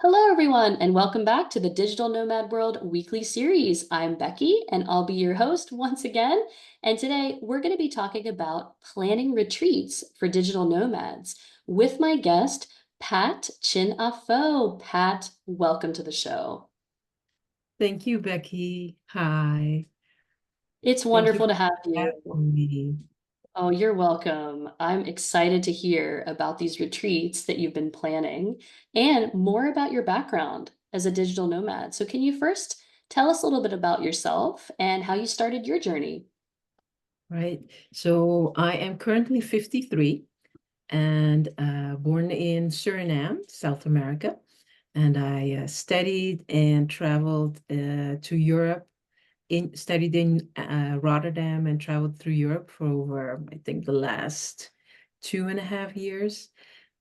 Hello, everyone, and welcome back to the Digital Nomad World weekly series. I'm Becky, and I'll be your host once again. And today we're going to be talking about planning retreats for digital nomads with my guest, Pat Chin Afo. Pat, welcome to the show. Thank you, Becky. Hi. It's Thank you wonderful for to have you. having me. Oh, you're welcome. I'm excited to hear about these retreats that you've been planning and more about your background as a digital nomad. So, can you first tell us a little bit about yourself and how you started your journey? Right. So I am currently 53 and born in Suriname, South America. And I studied and traveled to Europe, studied in Rotterdam and traveled through Europe for over, I think, the last 2.5 years.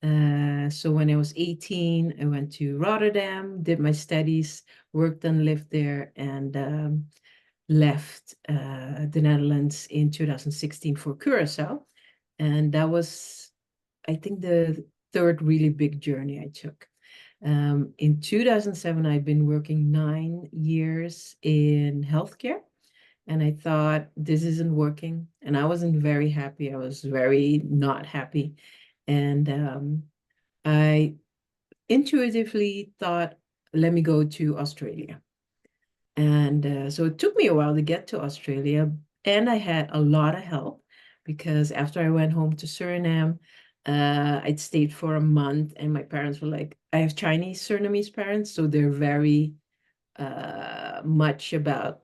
So when I was 18, I went to Rotterdam, did my studies, worked and lived there, and left the Netherlands in 2016 for Curacao. And that was, I think, the third really big journey I took. In 2007, I'd been working 9 years in healthcare, and I thought this isn't working. And I wasn't very happy. I was very not happy. And I intuitively thought, let me go to Australia. And so it took me a while to get to Australia. And I had a lot of help because after I went home to Suriname, I'd stayed for a month, and my parents were like, I have Chinese Surinamese parents, so they're very much about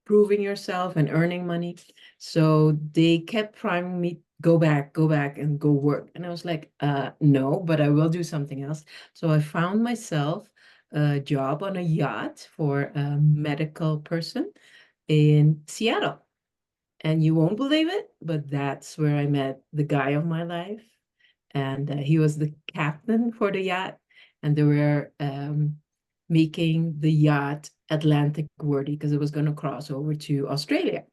proving yourself and earning money. So they kept priming me, go back and go work. And I was like, no, but I will do something else. So I found myself a job on a yacht for a medical person in Seattle. And you won't believe it, but that's where I met the guy of my life. And he was the captain for the yacht. And they were making the yacht Atlantic worthy because it was going to cross over to Australia.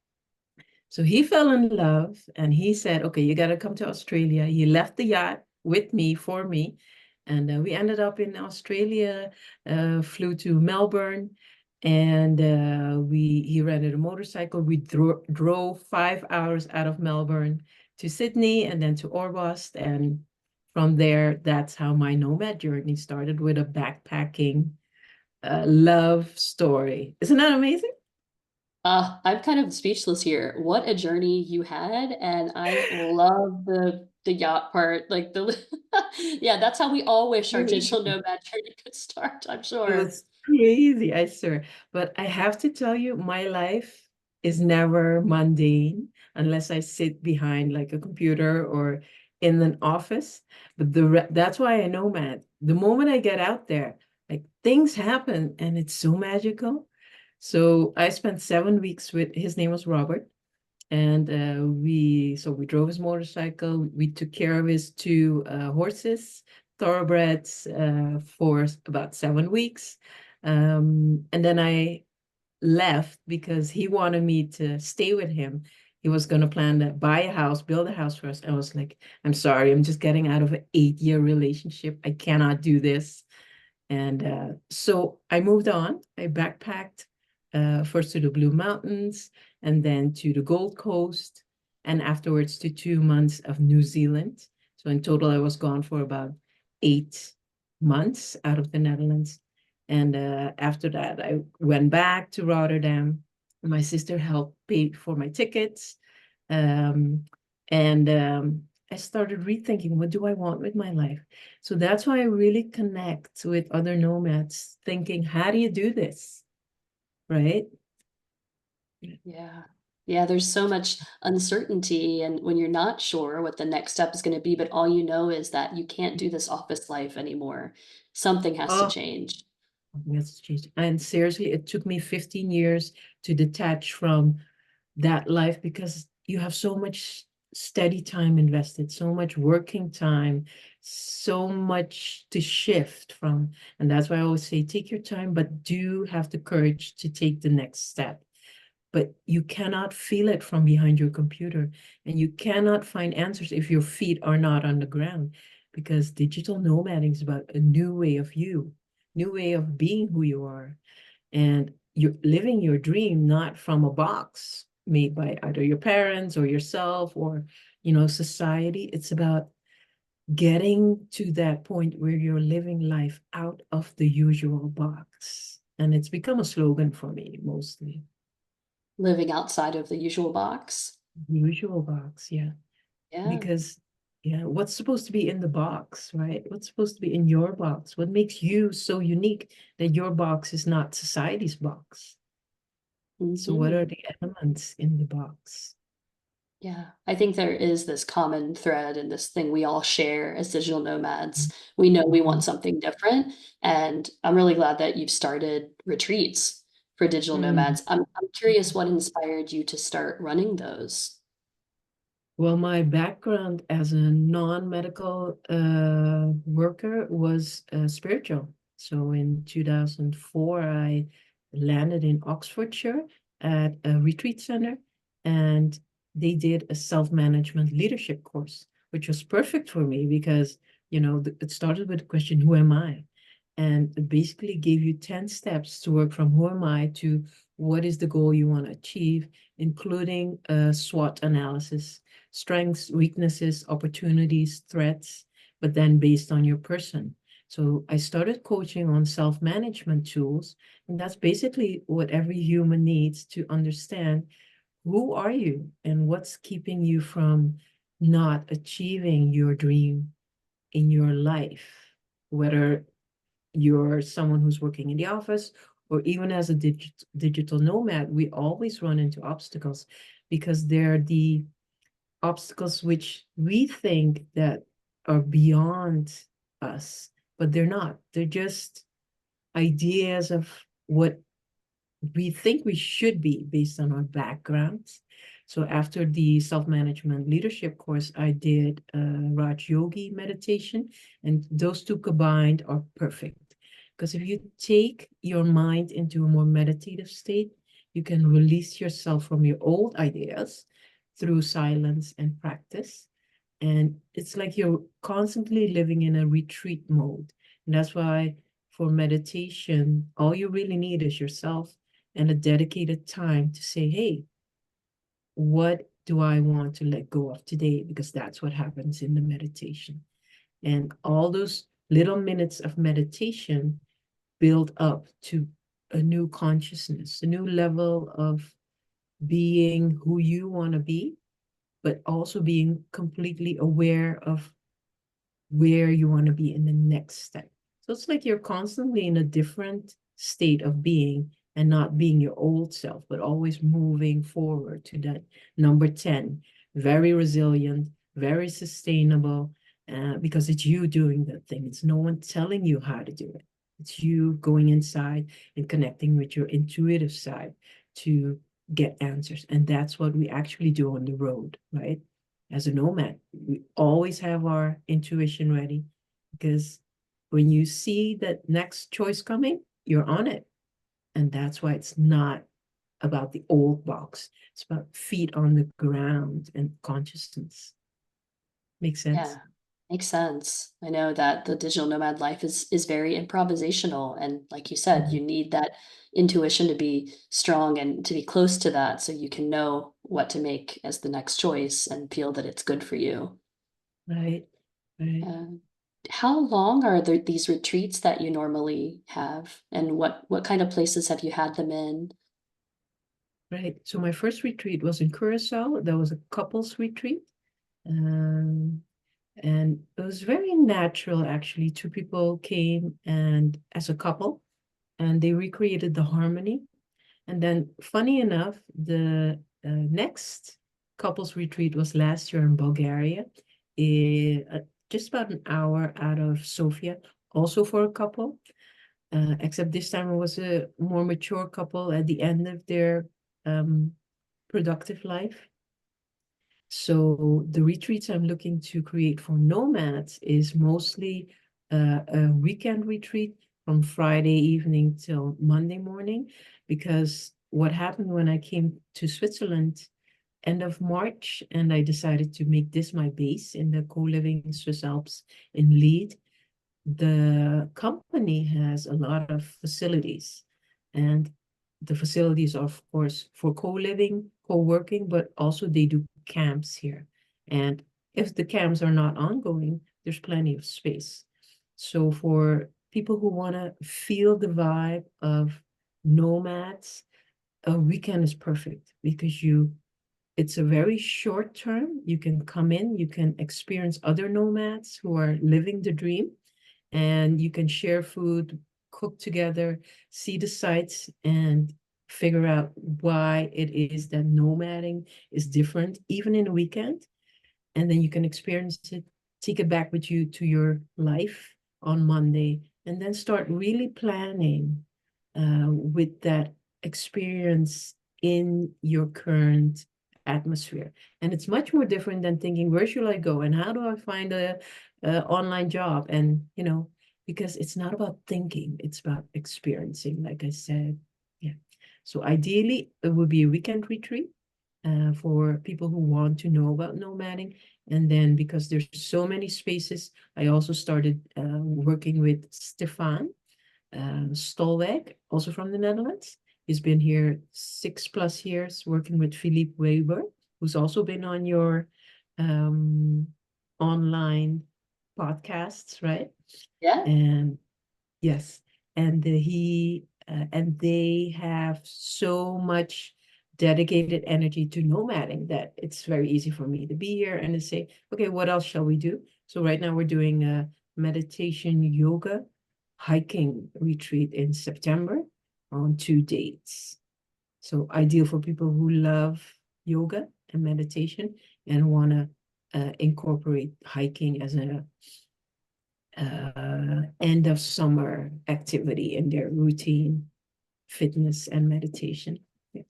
So he fell in love and he said, okay, you got to come to Australia. He left the yacht with me, for me. And we ended up in Australia, flew to Melbourne, and he rented a motorcycle. We drove 5 hours out of Melbourne to Sydney and then to Orbost. And from there, that's how my nomad journey started, with a backpacking love story. Isn't that amazing? I'm kind of speechless here. What a journey you had, and I love the yacht part. Like the yeah, that's how we all wish our digital nomad journey could start, I'm It sure. was crazy, I swear. But I have to tell you, my life is never mundane unless I sit behind like a computer or in an office. But that's why I know, man. The moment I get out there, like things happen and it's so magical. So I spent 7 weeks with his name was Robert. And we drove his motorcycle. We took care of his two horses, thoroughbreds, for about 7 weeks. And then I left because he wanted me to stay with him. He was going to plan to buy a house, build a house for us. I was like, I'm sorry, I'm just getting out of an 8-year relationship. I cannot do this. And so I moved on. I backpacked first to the Blue Mountains and then to the Gold Coast, and afterwards to 2 months of New Zealand. So in total, I was gone for about 8 months out of the Netherlands. And after that, I went back to Rotterdam. My sister helped pay for my tickets. Um, and I started rethinking, what do I want with my life? So that's why I really connect with other nomads, thinking, how do you do this? Right? Yeah. Yeah, there's so much uncertainty, and when you're not sure what the next step is going to be, but all you know is that you can't do this office life anymore. Something has to Oh, change. that's changed. And seriously, it took me 15 years to detach from that life because you have so much steady time invested, so much working time, so much to shift from. And that's why I always say, take your time, but do have the courage to take the next step. But you cannot feel it from behind your computer, and you cannot find answers if your feet are not on the ground, because digital nomading is about a new way of you, new way of being who you are. And you're living your dream not from a box made by either your parents or yourself or, society. It's about getting to that point where you're living life out of the usual box. And it's become a slogan for me mostly. Living outside of the usual box. Usual box, yeah. Yeah. Because, yeah, what's supposed to be in the box, right? What's supposed to be in your box? What makes you so unique that your box is not society's box? So, what are Mhm. the elements in the box? Yeah, I think there is this common thread and this thing we all share as digital nomads. We know we want Mhm. something different, and I'm really glad that you've started retreats for digital Mm. nomads. I'm curious what inspired you to start running those. Well, my background as a non-medical worker was spiritual. So in 2004, I landed in Oxfordshire at a retreat center, and they did a self-management leadership course, which was perfect for me because, it started with the question, who am I? And it basically gave you 10 steps to work from who am I to what is the goal you want to achieve, including a SWOT analysis, strengths, weaknesses, opportunities, threats, but then based on your person. So I started coaching on self-management tools, and that's basically what every human needs to understand who are you and what's keeping you from not achieving your dream in your life, whether you're someone who's working in the office or even as a digital nomad, we always run into obstacles because they're the obstacles which we think that are beyond us, but they're not. They're just ideas of what we think we should be based on our backgrounds. So after the self-management leadership course, I did Raj Yogi meditation, and those two combined are perfect. Because if you take your mind into a more meditative state, you can release yourself from your old ideas through silence and practice. And it's like you're constantly living in a retreat mode. And that's why for meditation, all you really need is yourself and a dedicated time to say, hey, what do I want to let go of today? Because that's what happens in the meditation. And all those little minutes of meditation build up to a new consciousness, a new level of being who you want to be, but also being completely aware of where you want to be in the next step. So it's like you're constantly in a different state of being and not being your old self, but always moving forward to that number 10. Very resilient, very sustainable, because it's you doing that thing. It's no one telling you how to do it. It's you going inside and connecting with your intuitive side to get answers. And that's what we actually do on the road, right? As a nomad, we always have our intuition ready because when you see that next choice coming, you're on it. And that's why it's not about the old box. It's about feet on the ground and consciousness. Makes sense? Yeah, makes sense. I know that the digital nomad life is very improvisational, and like you said, Mhm. you need that intuition to be strong and to be close to that so you can know what to make as the next choice and feel that it's good for you. Right, right, Um, how long are these retreats that you normally have, and what kind of places have you had them in? right. So my first retreat was in Curacao. That was a couples retreat. Um, and it was very natural, actually. Two people came and as a couple, and they recreated the harmony. And then, funny enough, the next couples retreat was last year in Bulgaria, just about an hour out of Sofia, also for a couple. Except this time it was a more mature couple at the end of their um, productive life. So the retreats I'm looking to create for nomads is mostly a weekend retreat from Friday evening till Monday morning, because what happened when I came to Switzerland end of March, and I decided to make this my base in the co-living Swiss Alps in Lead. The company has a lot of facilities, and the facilities are, of course, for co-living, co-working, but also they do camps here. And if the camps are not ongoing, there's plenty of space. So for people who want to feel the vibe of nomads, a weekend is perfect because it's a very short term. You can come in, you can experience other nomads who are living the dream, and you can share food, cook together, see the sights, and figure out why it is that nomading is different, even in a weekend. And then you can experience it, take it back with you to your life on Monday, and then start really planning with that experience in your current atmosphere. And it's much more different than thinking, where should I go and how do I find a online job? And, because it's not about thinking, it's about experiencing, like I said. Yeah. So ideally, it would be a weekend retreat for people who want to know about nomading. And then because there's so many spaces, I also started working with Stefan Stolweg, also from the Netherlands. He's been here 6+ years working with Philippe Weber, who's also been on your um, online podcasts, right? Yeah. And yes, and they have so much dedicated energy to nomading that it's very easy for me to be here and to say, okay, what else shall we do? So right now we're doing a meditation yoga hiking retreat in September on 2 dates. So ideal for people who love yoga and meditation and want to incorporate hiking as a end of summer activity in their routine, fitness and meditation. Yeah,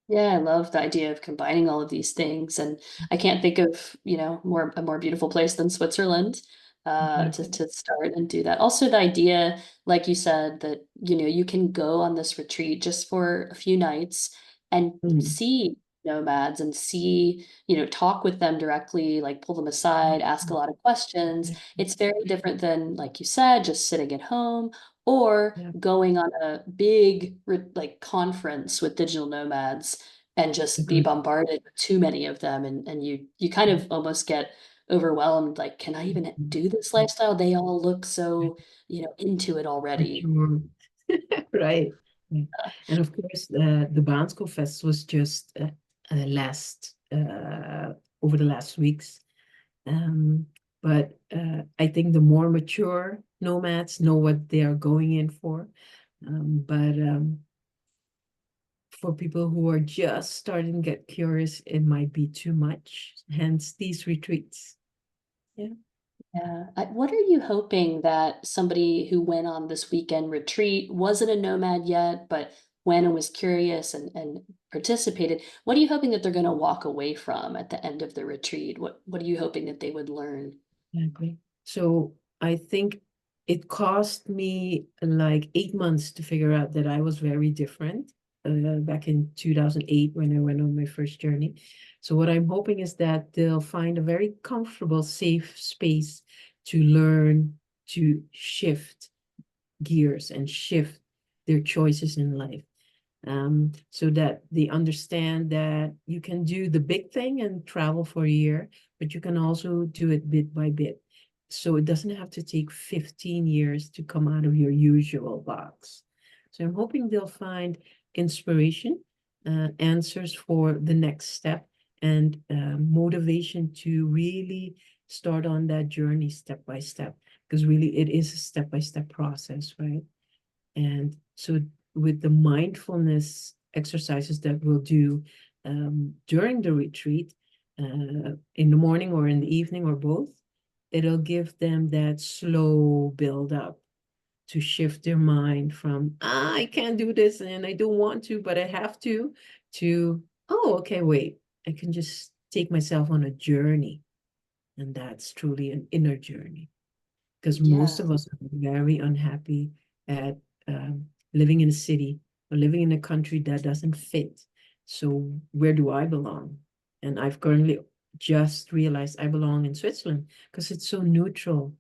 Yeah, I love the idea of combining all of these things, and I can't think of, a more beautiful place than Switzerland, exactly. to start and do that. Also, the idea, like you said, that, you can go on this retreat just for a few nights and Mm. see nomads and see, talk with them directly, like pull them aside, ask a lot of questions. It's very different than, like you said, just sitting at home or Yeah, going on a big like conference with digital nomads and just be agree. bombarded with too many of them, and you kind of almost get overwhelmed, like, can I even do this lifestyle? They all look so, into it already. Sure. Right. Yeah. And of course, the Bansko Fest was just last over the last weeks. Um, but I think the more mature nomads know what they are going in for. But for people who are just starting to get curious, it might be too much. Hence these retreats. Yeah. Yeah. What are you hoping that somebody who went on this weekend retreat, wasn't a nomad yet, but went and was curious and participated? What are you hoping that they're going to walk away from at the end of the retreat? What are you hoping that they would learn? I agree. So I think it cost me like 8 months to figure out that I was very different back in 2008 when I went on my first journey. So what I'm hoping is that they'll find a very comfortable, safe space to learn to shift gears and shift their choices in life. So that they understand that you can do the big thing and travel for a year, but you can also do it bit by bit. So it doesn't have to take 15 years to come out of your usual box. So I'm hoping they'll find inspiration, answers for the next step, and motivation to really start on that journey step by step, because really it is a step by step process, right? And so with the mindfulness exercises that we'll do during the retreat, in the morning or in the evening or both, it'll give them that slow build up to shift their mind from, I can't do this and I don't want to, but I have to, oh, okay, wait, I can just take myself on a journey. And that's truly an inner journey, because most Yeah. of us are very unhappy at living in a city or living in a country that doesn't fit. So where do I belong? And I've currently just realized I belong in Switzerland because it's so neutral.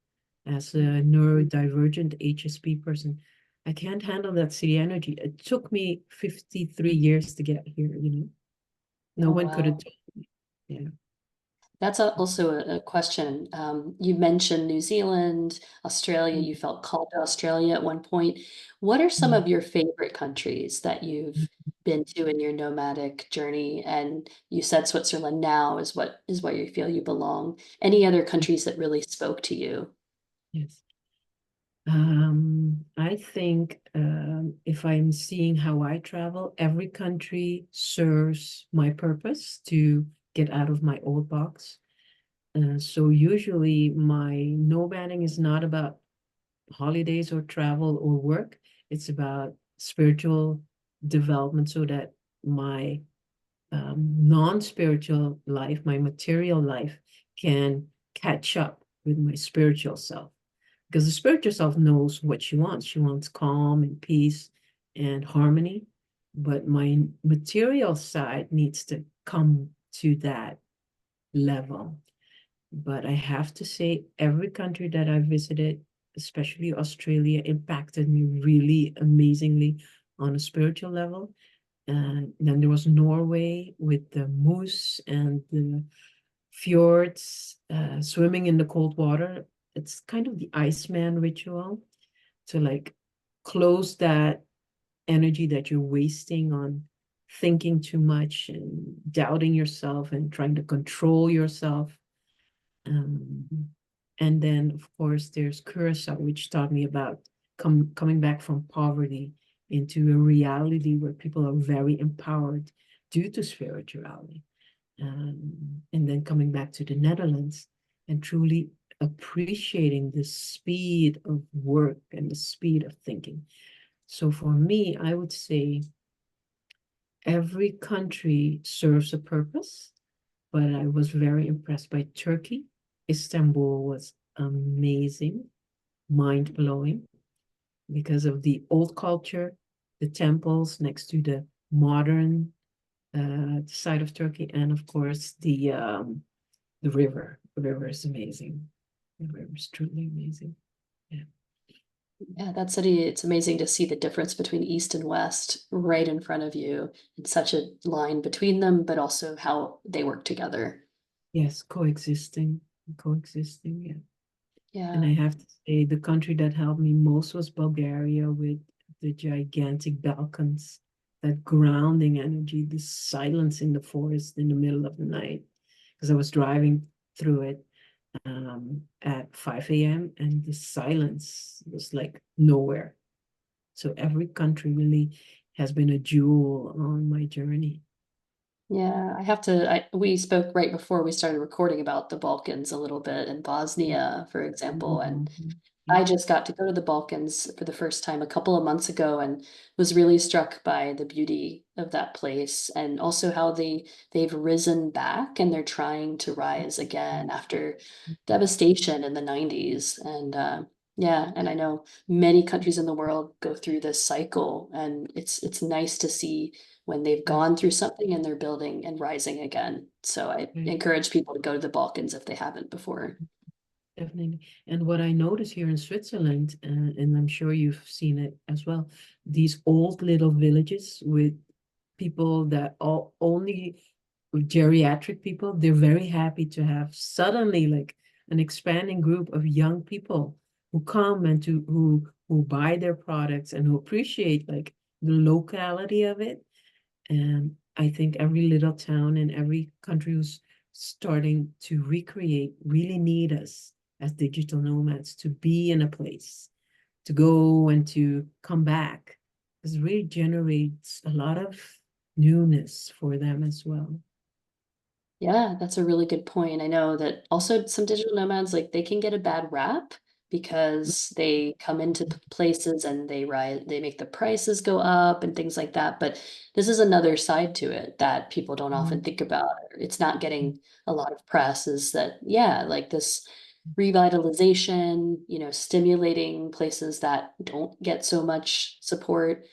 As a neurodivergent HSP person, I can't handle that city energy. It took me 53 years to get here, you know. No Oh, one could have wow. told me. Yeah. That's also a question. You mentioned New Zealand, Australia. You felt called to Australia at one point. What are some Mm. of your favorite countries that you've been to in your nomadic journey? And you said Switzerland now is what you feel you belong. Any other countries that really spoke to you? Yes. I think if I'm seeing how I travel, every country serves my purpose to get out of my old box. So usually my nomading is not about holidays or travel or work. It's about spiritual development so that my non-spiritual life, my material life, can catch up with my spiritual self. Because the spiritual self knows what she wants. She wants calm and peace and harmony. But my material side needs to come to that level. But I have to say, every country that I visited, especially Australia, impacted me really amazingly on a spiritual level. And then there was Norway with the moose and the fjords, swimming in the cold water. It's kind of the Iceman ritual to like close that energy that you're wasting on thinking too much and doubting yourself and trying to control yourself. Um, and then, of course, there's Curacao, which taught me about coming back from poverty into a reality where people are very empowered due to spirituality. And then coming back to the Netherlands and truly appreciating the speed of work and the speed of thinking. So for me, I would say every country serves a purpose, but I was very impressed by Turkey. Istanbul was amazing, mind blowing because of the old culture, the temples next to the modern side of Turkey, and of course the river. The river is amazing. The river is truly amazing. Yeah. Yeah, that city, it's amazing to see the difference between East and West right in front of you. It's such a line between them, but also how they work together. Yes, coexisting, coexisting. Yeah. And Yeah. I have to say, the country that helped me most was Bulgaria with the gigantic Balkans, that grounding energy, the silence in the forest in the middle of the night. Because I was driving through it at 5 a.m. and the silence was like nowhere. So every country really has been a jewel on my journey. Yeah, we spoke right before we started recording about the Balkans a little bit and Bosnia, for example, and Mhm. I Yeah. just got to go to the Balkans for the first time a couple of months ago and was really struck by the beauty of that place and also how they've risen back and they're trying to rise again after devastation in the 90s. And yeah, and I know many countries in the world go through this cycle, and it's nice to see when they've Yes, gone through something and they're building and rising again. So I right. encourage people to go to the Balkans if they haven't before. Definitely. And what I notice here in Switzerland, and I'm sure you've seen it as well, these old little villages with people that all only with geriatric people, they're very happy to have suddenly like an expanding group of young people who come and who buy their products and who appreciate like the locality of it. And I think every little town and every country who's starting to recreate really need us as digital nomads to be in a place, to go and to come back. Because it really generates a lot of newness for them as well. Yeah, that's a really good point. I know that also some digital nomads, like they can get a bad rap because they come into places and they make the prices go up and things like that. But this is another side to it that people don't often Mhm. think about. It's not getting a lot of press is that, yeah, like this revitalization, stimulating places that don't get so much support.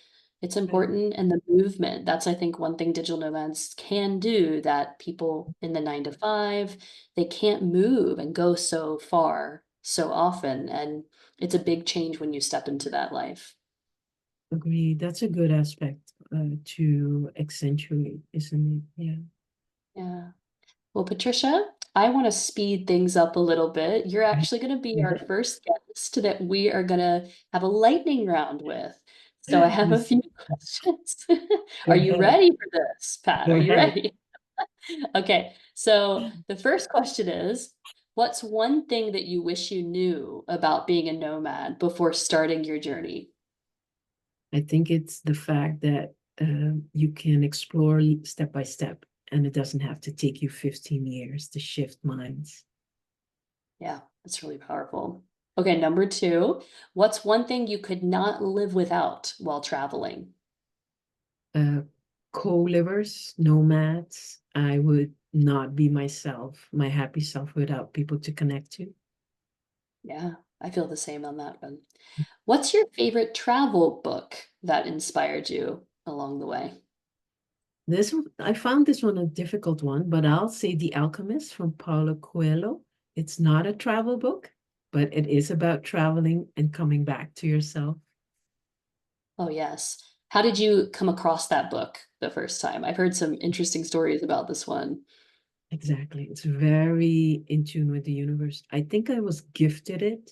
It's Right. important, and the movement. That's, I think, one thing digital nomads can do that people in the 9 to 5, they can't move and go so far so often, and it's a big change when you step into that life. Agreed. That's a good aspect to accentuate, isn't it? Yeah. Yeah. Well, Patricia, I want to speed things up a little bit. You're actually going to be our first guest that we are going to have a lightning round with. So I have a This, few questions. go Are you ahead. ready for this, Pat? Go Are you ahead. ready? Okay. So the first question is, what's one thing that you wish you knew about being a nomad before starting your journey? I think it's the fact that you can explore step by step, and it doesn't have to take you 15 years to shift minds. Yeah, that's really powerful. Okay, number two, what's one thing you could not live without while traveling? Uh, Co-livers, nomads, I would not be myself, my happy self, without people to connect to. Yeah, I feel the same on that one. What's your favorite travel book that inspired you along the way? This one, I found this one a difficult one, but I'll say The Alchemist from Paulo Coelho. It's not a travel book, but it is about traveling and coming back to yourself. Oh, yes. How did you come across that book the first time? I've heard some interesting stories about this one. Exactly. It's very in tune with the universe. I think I was gifted it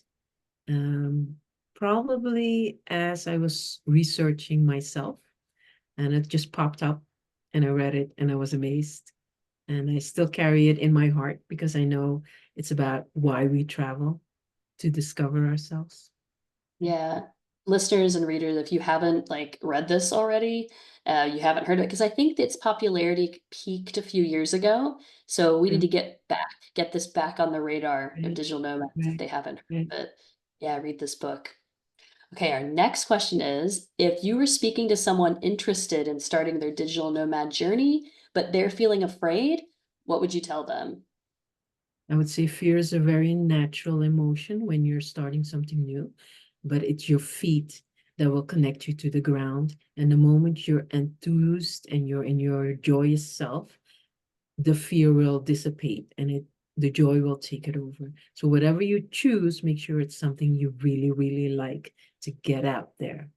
um, probably as I was researching myself, and it just popped up and I read it and I was amazed. And I still carry it in my heart because I know it's about why we travel to discover ourselves. Yeah. Listeners and readers, if you haven't like read this already, you haven't heard it, because I think its popularity peaked a few years ago. So we need to True. get this back on the radar of Right, digital nomads if right, they haven't right. heard of it. Yeah, read this book. Okay, our next question is, if you were speaking to someone interested in starting their digital nomad journey, but they're feeling afraid, what would you tell them? I would say fear is a very natural emotion when you're starting something new, but it's your feet that will connect you to the ground. And the moment you're enthused and you're in your joyous self, the fear will dissipate and the joy will take it over. So whatever you choose, make sure it's something you really, really like to get out there.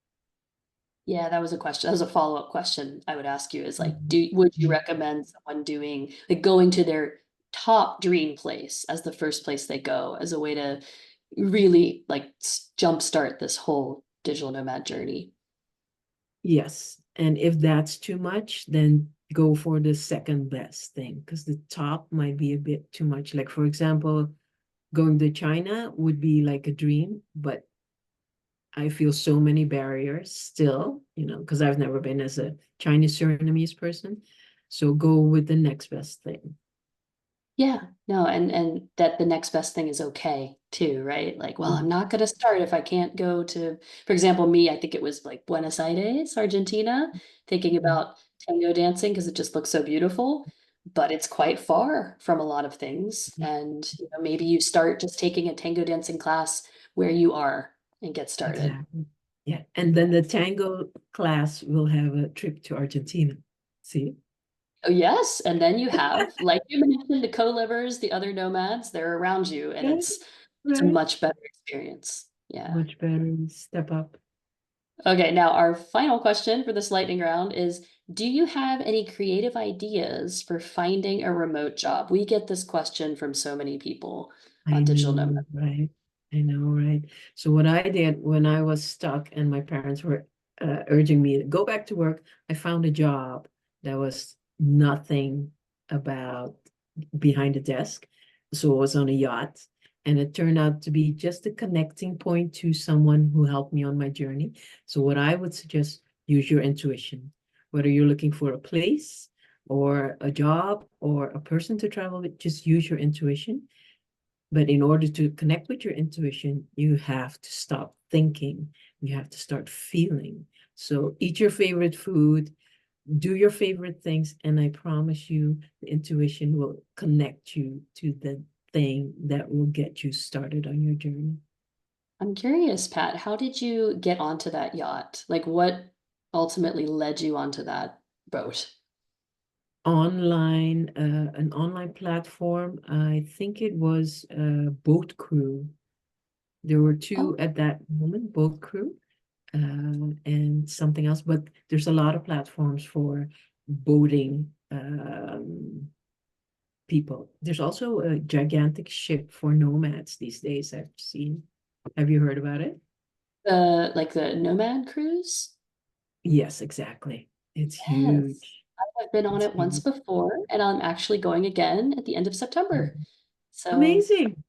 Yeah, that was a question. That was a follow-up question I would ask you is like, Mhm. would you Mhm. recommend someone doing like going to their top dream place as the first place they go as a way to really like jumpstart this whole digital nomad journey? Yes. And if that's too much, then go for the second best thing because the top might be a bit too much. Like, for example, going to China would be like a dream, but I feel so many barriers still, because I've never been as a Chinese Surinamese person. So go with the next best thing. Yeah, no, and that the next best thing is okay too, right? Like, well, I'm Mhm. not gonna start if I can't go to, for example, me, I think it was like Buenos Aires, Argentina, thinking Mhm. about tango dancing because it just looks so beautiful, but it's quite far from a lot of things. And maybe you start just taking a tango dancing class where you are and get started. Exactly. Yeah. And then the tango class will have a trip to Argentina. See? Oh, yes, and then you have, like you mentioned, the co-livers, the other nomads, they're around you, and Right. it's a Right. much better experience. Yeah. Much better. Step up. Okay, now our final question for this lightning round is, do you have any creative ideas for finding a remote job? We get this question from so many people I on digital nomad. know, right? I know, right? So what I did when I was stuck and my parents were urging me to go back to work, I found a job that was nothing about behind the desk. So it was on a yacht, and it turned out to be just a connecting point to someone who helped me on my journey. So what I would suggest, use your intuition. Whether you're looking for a place or a job or a person to travel with, just use your intuition, but in order to connect with your intuition, you have to stop thinking. You have to start feeling. So eat your favorite food, do your favorite things, and I promise you, the intuition will connect you to the thing that will get you started on your journey. I'm curious, Pat, how did you get onto that yacht? Like ultimately led you onto that boat? Online, an online platform. I think it was Boat Crew. There were two Oh, at that moment, Boat Crew, and something else. But there's a lot of platforms for boating people. There's also a gigantic ship for nomads these days, I've seen. Have you heard about it? the like the Nomad cruise? Yes, exactly. It's Yes. huge. I've been on It's it once huge. before, and I'm actually going again at the end of September. So Amazing.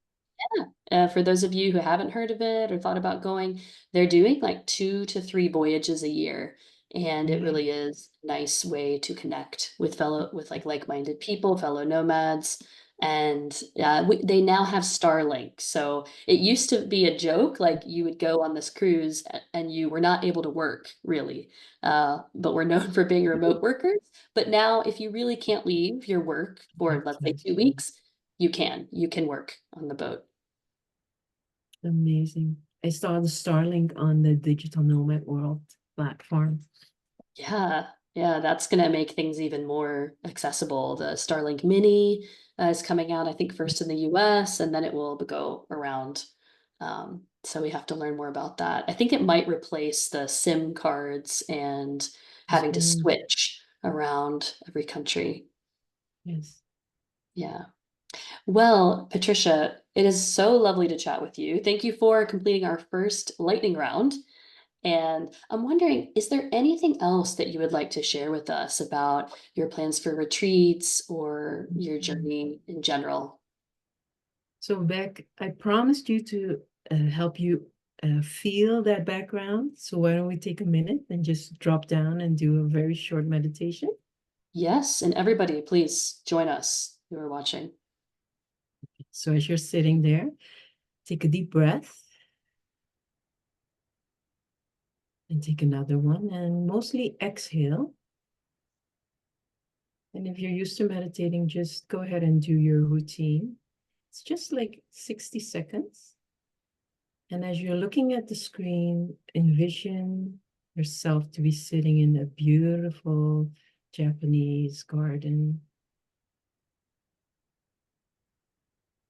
yeah. For those of you who haven't heard of it or thought about going, they're doing like 2 to 3 voyages a year. And it Right. really is a nice way to connect with with like-minded people, fellow nomads. And they now have Starlink. So it used to be a joke, like you would go on this cruise and you were not able to work really. But we're known for being remote workers. But now if you really can't leave your work for, let's say, Exactly. 2 weeks, you can work on the boat. Amazing. I saw the Starlink on the Digital Nomad World platform. Yeah, yeah, that's gonna make things even more accessible. The Starlink Mini is coming out, I think, first in the US, and then it will go around. So we have to learn more about that. I think it might replace the SIM cards and having to Mm, switch around every country. yes. Yeah. Well, Patricia, it is so lovely to chat with you. Thank you for completing our first lightning round. And I'm wondering, is there anything else that you would like to share with us about your plans for retreats or your Mm. journey in general? So, Beck, I promised you to help you feel that background. So, why don't we take a minute and just drop down and do a very short meditation? Yes, and everybody, please join us who are watching. So, as you're sitting there, take a deep breath and take another one and mostly exhale. And if you're used to meditating, just go ahead and do your routine. It's just like 60 seconds. And as you're looking at the screen, envision yourself to be sitting in a beautiful Japanese garden,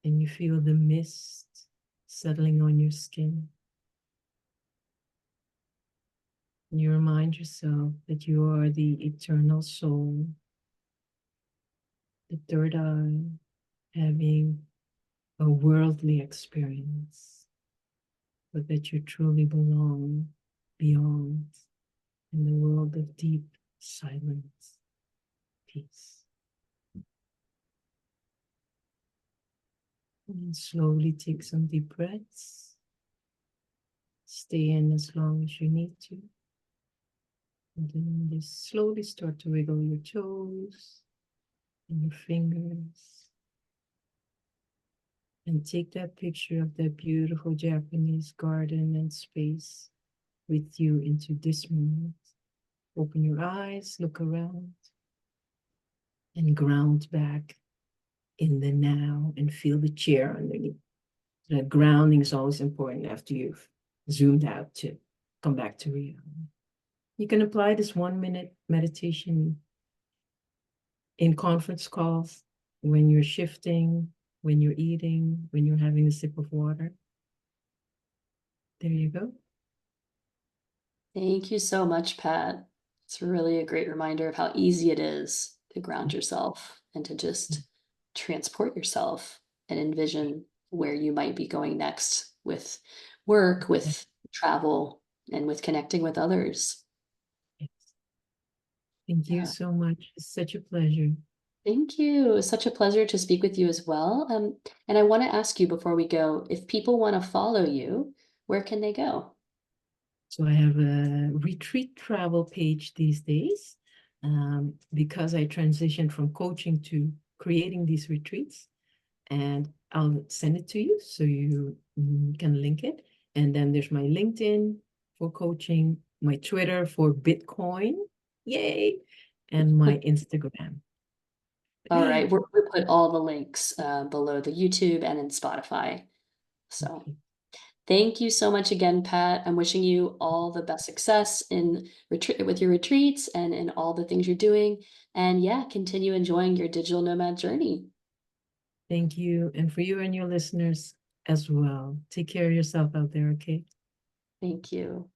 and you feel the mist settling on your skin. And you remind yourself that you are the eternal soul, the third eye, having a worldly experience, but that you truly belong beyond in the world of deep silence, peace. And slowly take some deep breaths. Stay in as long as you need to. And then just slowly start to wiggle your toes and your fingers. And take that picture of that beautiful Japanese garden and space with you into this moment. Open your eyes, look around, and ground back in the now and feel the chair underneath. That grounding is always important after you've zoomed out to come back to reality. You can apply this 1 minute meditation in conference calls, when you're shifting, when you're eating, when you're having a sip of water. There you go. Thank you so much, Pat. It's really a great reminder of how easy it is to ground yourself and to just transport yourself and envision where you might be going next with work, with travel, and with connecting with others. Thank you Yeah. so much. It's such a pleasure. Thank you. It was such a pleasure to speak with you as well. And I want to ask you before we go, if people want to follow you, where can they go? So I have a retreat travel page these days because I transitioned from coaching to creating these retreats. And I'll send it to you so you can link it. And then there's my LinkedIn for coaching, my Twitter for Bitcoin, yay, and my Instagram. All right, we'll put all the links below the YouTube and in Spotify. So Okay. Thank you so much again, Pat. I'm wishing you all the best success in retreat with your retreats and in all the things you're doing. And yeah, continue enjoying your digital nomad journey. Thank you. And for you and your listeners as well. Take care of yourself out there, okay? Thank you.